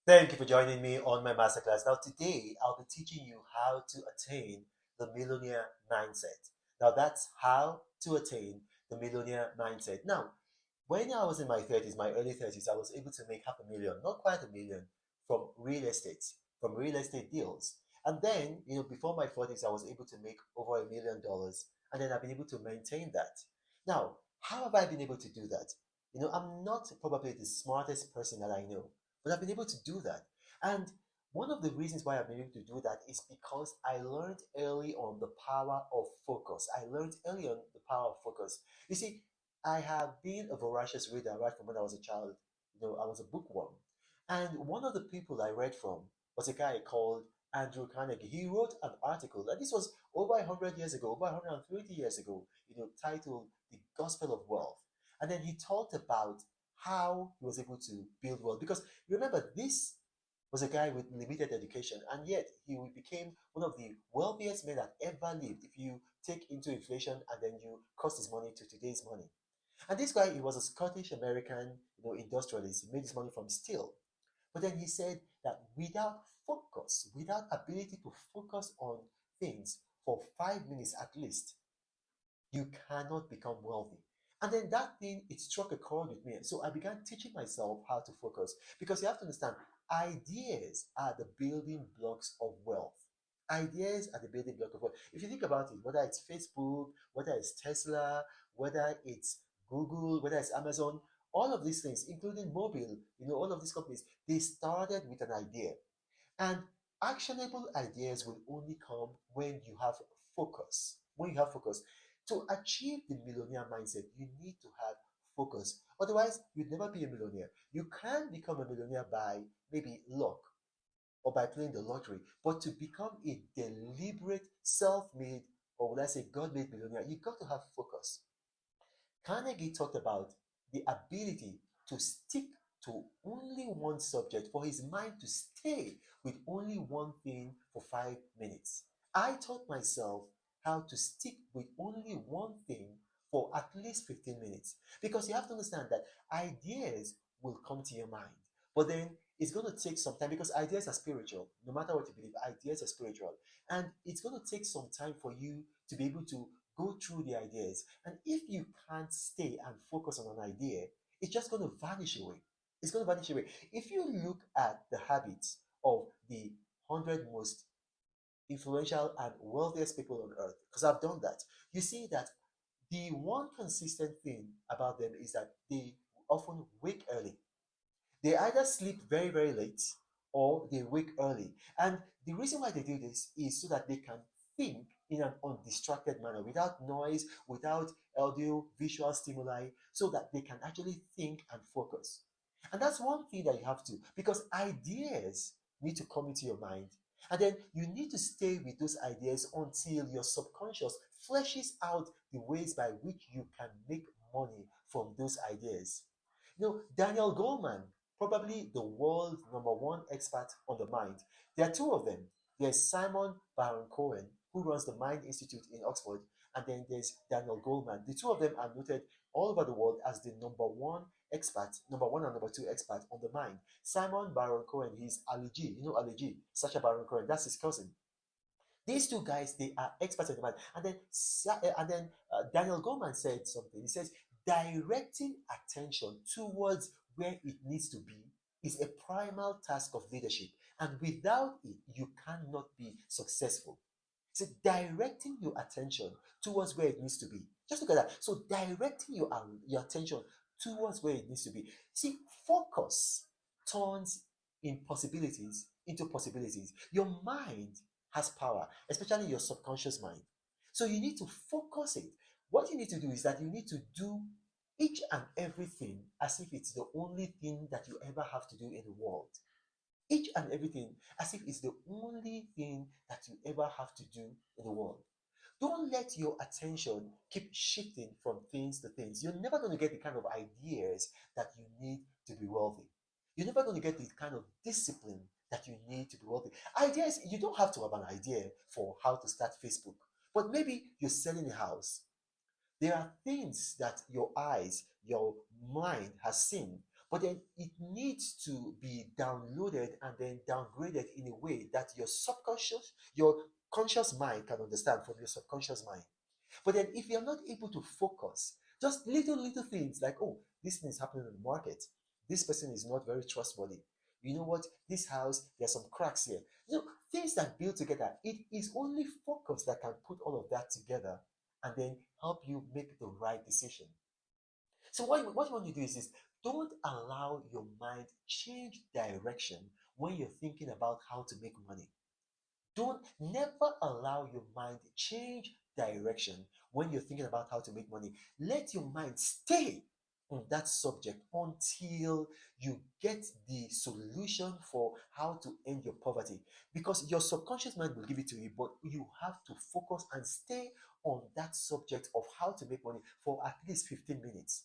Thank you for joining me on my masterclass. Now, today I'll be teaching you how to attain the millionaire mindset. Now, that's how to attain the millionaire mindset. Now, when I was in my 30s, my early 30s, I was able to make half a million, not quite a million, from real estate deals. And then, before my 40s, I was able to make over $1 million. And then I've been able to maintain that. Now, how have I been able to do that? I'm not probably the smartest person that I know, but I've been able to do that. And one of the reasons why I've been able to do that is because I learned early on the power of focus. I learned early on the power of focus. You see, I have been a voracious reader right from when I was a child. I was a bookworm. And one of the people I read from was a guy called Andrew Carnegie. He wrote an article, and this was over 100 years ago, over 130 years ago, titled The Gospel of Wealth. And then he talked about how he was able to build wealth. Because remember, this was a guy with limited education, and yet he became one of the wealthiest men that ever lived if you take into inflation and then you cost his money to today's money. And this guy, he was a Scottish American, industrialist. He made his money from steel. But then he said that without focus, without ability to focus on things for 5 minutes at least, you cannot become wealthy. And then that thing, it struck a chord with me. So I began teaching myself how to focus because you have to understand, ideas are the building blocks of wealth. Ideas are the building block of wealth. If you think about it, whether it's Facebook, whether it's Tesla, whether it's Google, whether it's Amazon, all of these things, including mobile, all of these companies, they started with an idea. And actionable ideas will only come when you have focus. When you have focus. To achieve the millionaire mindset, you need to have focus. Otherwise, you'd never be a millionaire. You can become a millionaire by maybe luck or by playing the lottery, but to become a deliberate, self made, or would I say God made millionaire, you got to have focus. Carnegie talked about the ability to stick to only one subject, for his mind to stay with only one thing for 5 minutes. I taught myself how to stick with only one thing for at least 15 minutes because you have to understand that ideas will come to your mind, but then it's going to take some time because ideas are spiritual. No matter what you believe, ideas are spiritual, and it's going to take some time for you to be able to go through the ideas. And if you can't stay and focus on an idea, it's just going to vanish away. It's going to vanish away. If you look at the habits of the 100 most influential and wealthiest people on earth, because I've done that, you see that the one consistent thing about them is that they often wake early. They either sleep very, very late or they wake early. And the reason why they do this is so that they can think in an undistracted manner, without noise, without audio, visual stimuli, so that they can actually think and focus. And that's one thing that you have to, because ideas need to come into your mind. And then you need to stay with those ideas until your subconscious fleshes out the ways by which you can make money from those ideas. Daniel Goleman, probably the world's number one expert on the mind. There are two of them. There's Simon Baron Cohen, who runs the Mind Institute in Oxford, and then there's Daniel Goleman. The two of them are noted all over the world as the number one expert, number one and number two expert on the mind. Simon Baron Cohen, he's Ali G. Ali G, Sacha Baron Cohen, that's his cousin. These two guys, they are experts in the mind. And then Daniel Goleman said something. He says, directing attention towards where it needs to be is a primal task of leadership. And without it, you cannot be successful. So directing your attention towards where it needs to be. Just look at that. So directing your attention towards where it needs to be. See, focus turns impossibilities into possibilities. Your mind has power, especially your subconscious mind. So you need to focus it. What you need to do is that you need to do each and everything as if it's the only thing that you ever have to do in the world. Each and everything as if it's the only thing that you ever have to do in the world. Don't let your attention keep shifting from things to things. You're never going to get the kind of ideas that you need to be wealthy. You're never going to get the kind of discipline that you need to be wealthy. Ideas, you don't have to have an idea for how to start Facebook, but maybe you're selling a house. There are things that your eyes, your mind has seen, But then it needs to be downloaded and then downgraded in a way that your conscious mind can understand from your subconscious mind. But then if you're not able to focus, just little things like, oh, this thing is happening in the market. This person is not very trustworthy. You know what? This house, there's some cracks here. Things that build together. It is only focus that can put all of that together and then help you make the right decision. So what you want to do is this: don't allow your mind change direction when you're thinking about how to make money. Don't never allow your mind change direction when you're thinking about how to make money. Let your mind stay on that subject until you get the solution for how to end your poverty. Because your subconscious mind will give it to you, but you have to focus and stay on that subject of how to make money for at least 15 minutes.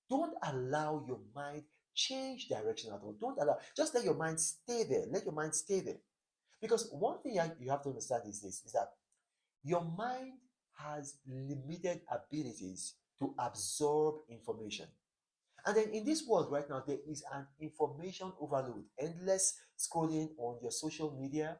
Don't allow your mind change direction at all. Don't allow, just let your mind stay there. Let your mind stay there. Because one thing you have to understand is this, is that your mind has limited abilities to absorb information. And then in this world right now, there is an information overload, endless scrolling on your social media,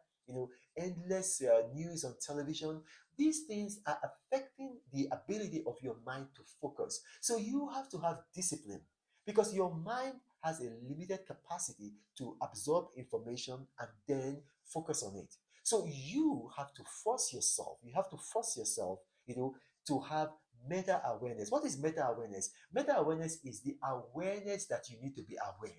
endless news on television. These things are affecting the ability of your mind to focus. So you have to have discipline because your mind has a limited capacity to absorb information and then focus on it. So you have to force yourself. You have to force yourself, to have meta awareness. What is meta awareness? Meta awareness is the awareness that you need to be aware.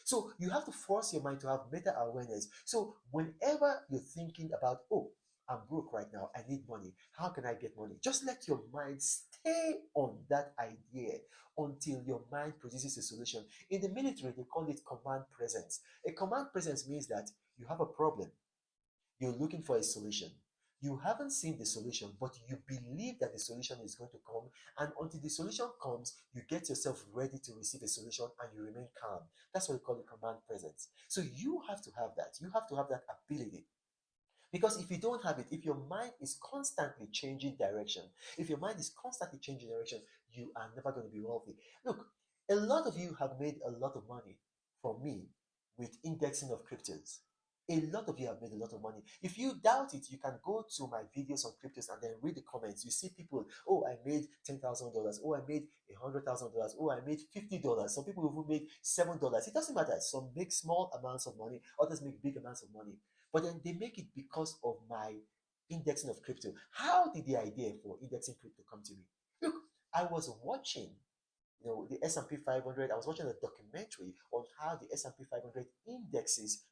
So you have to force your mind to have meta awareness. So whenever you're thinking about, oh, I'm broke right now, I need money, how can I get money? Just let your mind stay on that idea until your mind produces a solution. In the military, they call it command presence. A command presence means that you have a problem, you're looking for a solution. You haven't seen the solution, but you believe that the solution is going to come. And until the solution comes, you get yourself ready to receive a solution and you remain calm. That's what we call the command presence. So you have to have that. You have to have that ability. Because if you don't have it, if your mind is constantly changing direction, if your mind is constantly changing direction, you are never going to be wealthy. Look, a lot of you have made a lot of money from me with indexing of cryptos. A lot of you have made a lot of money. If you doubt it, you can go to my videos on cryptos and then read the comments. You see people, oh, I made $10,000. Oh, I made $100,000. Oh, I made $50. Some people even made $7. It doesn't matter. Some make small amounts of money, others make big amounts of money. But then they make it because of my indexing of crypto. How did the idea for indexing crypto come to me? Look, I was watching, the S&P 500. I was watching a documentary on how the S&P 500 indexes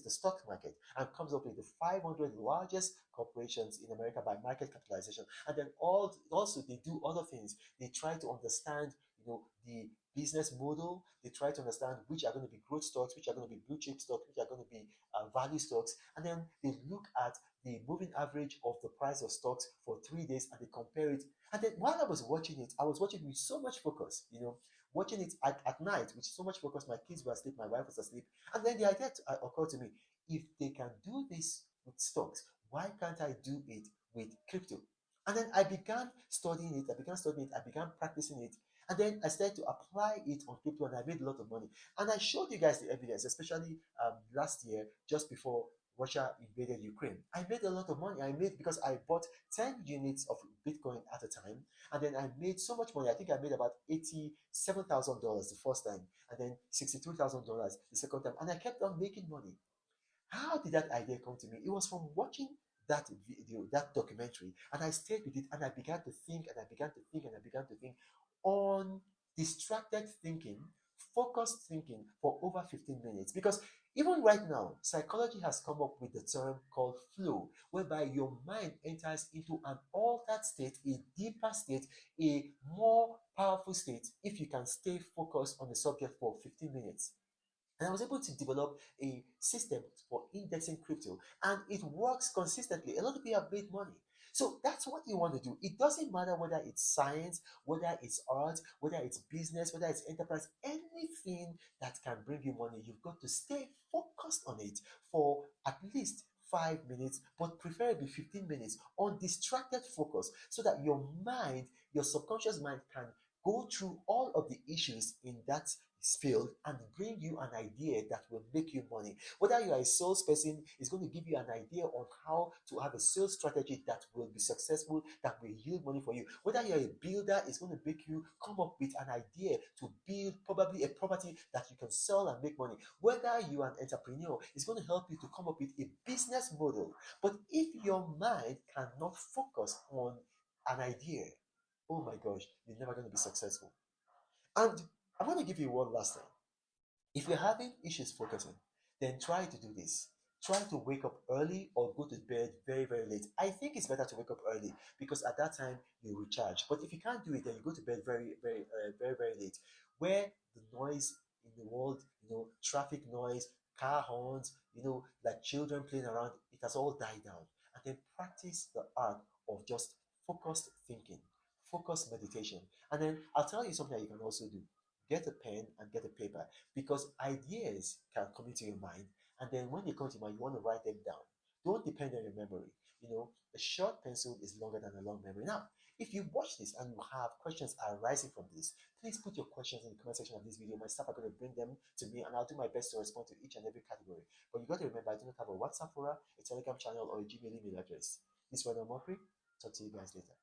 the stock market and comes up with the 500 largest corporations in America by market capitalization. And then also they do other things. They try to understand, the business model. They try to understand which are going to be growth stocks, which are going to be blue chip stocks, which are going to be value stocks. And then they look at the moving average of the price of stocks for 3 days and they compare it. And then while I was watching it, I was watching it with so much focus, watching it at night with so much focus. My kids were asleep, my wife was asleep. And then the idea occurred to me: if they can do this with stocks, why can't I do it with crypto? And then I began studying it, I began practicing it. And then I started to apply it on crypto and I made a lot of money. And I showed you guys the evidence, especially last year, just before Russia invaded Ukraine. I made a lot of money. I made because I bought 10 units of Bitcoin at a time. And then I made so much money. I think I made about $87,000 the first time, and then $63,000 the second time. And I kept on making money. How did that idea come to me? It was from watching that video, that documentary, and I stayed with it and I began to think and I began to think and I began to think on distracted thinking, focused thinking for over 15 minutes. Because even right now, psychology has come up with the term called flow, whereby your mind enters into an altered state, a deeper state, a more powerful state if you can stay focused on the subject for 15 minutes. And I was able to develop a system for indexing crypto, and it works consistently. A lot of people have made money. So that's what you want to do. It doesn't matter whether it's science, whether it's art, whether it's business, whether it's enterprise, anything that can bring you money, you've got to stay focused on it for at least 5 minutes, but preferably 15 minutes on distracted focus so that your mind, your subconscious mind, can go through all of the issues in that field and bring you an idea that will make you money. Whether you are a salesperson, it's going to give you an idea on how to have a sales strategy that will be successful, that will yield money for you. Whether you're a builder, it's going to make you come up with an idea to build probably a property that you can sell and make money. Whether you are an entrepreneur, it's going to help you to come up with a business model. But if your mind cannot focus on an idea, oh my gosh, you're never going to be successful. And I want to give you one last thing. If you're having issues focusing, then try to do this. Try to wake up early or go to bed very, very late. I think it's better to wake up early because at that time you recharge. But if you can't do it, then you go to bed very, very late, where the noise in the world, traffic noise, car horns, like children playing around, it has all died down. And then practice the art of just focused thinking, focused meditation. And then I'll tell you something that you can also do. Get a pen and get a paper because ideas can come into your mind, and then when they come to your mind, you want to write them down. Don't depend on your memory. A short pencil is longer than a long memory. Now, if you watch this and you have questions arising from this, please put your questions in the comment section of this video. My staff are going to bring them to me, and I'll do my best to respond to each and every category. But you got to remember, I do not have a WhatsApp forum, a Telegram channel, or a Gmail email address. This was Mokri. Talk to you guys later.